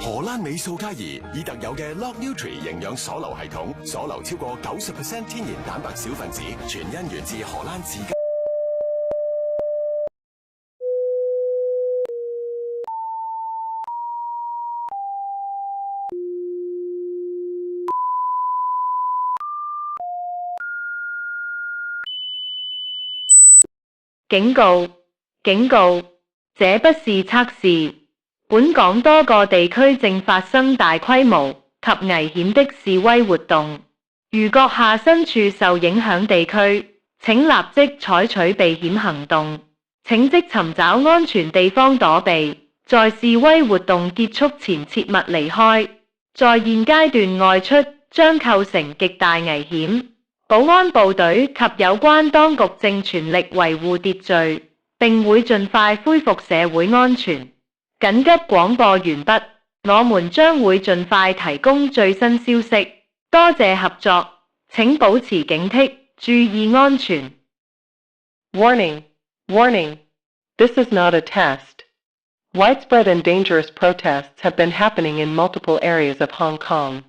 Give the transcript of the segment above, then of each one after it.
荷蘭美素佳怡以特有嘅 Log Nutri 營養鎖流系統，鎖流超過90%天然蛋白小分子，全因源自荷蘭自家。警告！警告！這不是測試。本港多個地區正發生大規模及危險的示威活動。如閣下身處受影響地區，請立即採取避險行動，請即尋找安全地方躲避，在示威活動結束前切勿離開。在現階段外出將構成極大危險。保安部隊及有關當局正全力維護秩序，並會盡快恢復社會安全。緊急廣播完畢，我們將會盡快提供最新消息。多謝合作，請保持警惕，注意安全。Warning! Warning! This is not a test. Widespread and dangerous protests have been happening in multiple areas of Hong Kong.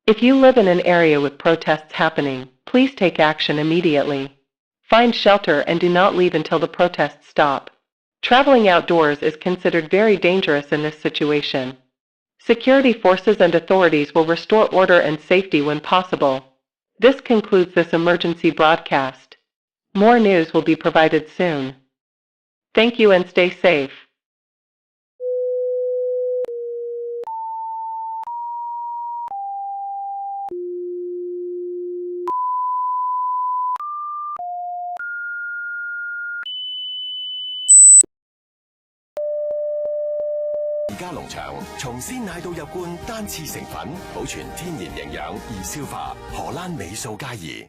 If you live in an area with protests happening, please take action immediately. Find shelter and do not leave until the protests stop. Traveling outdoors is considered very dangerous in this situation. Security forces and authorities will restore order and safety when possible. This concludes this emergency broadcast. More news will be provided soon. Thank you and stay safe. 而家農場從鮮奶到入罐單次成粉，保存天然營養易消化，荷蘭美素佳怡。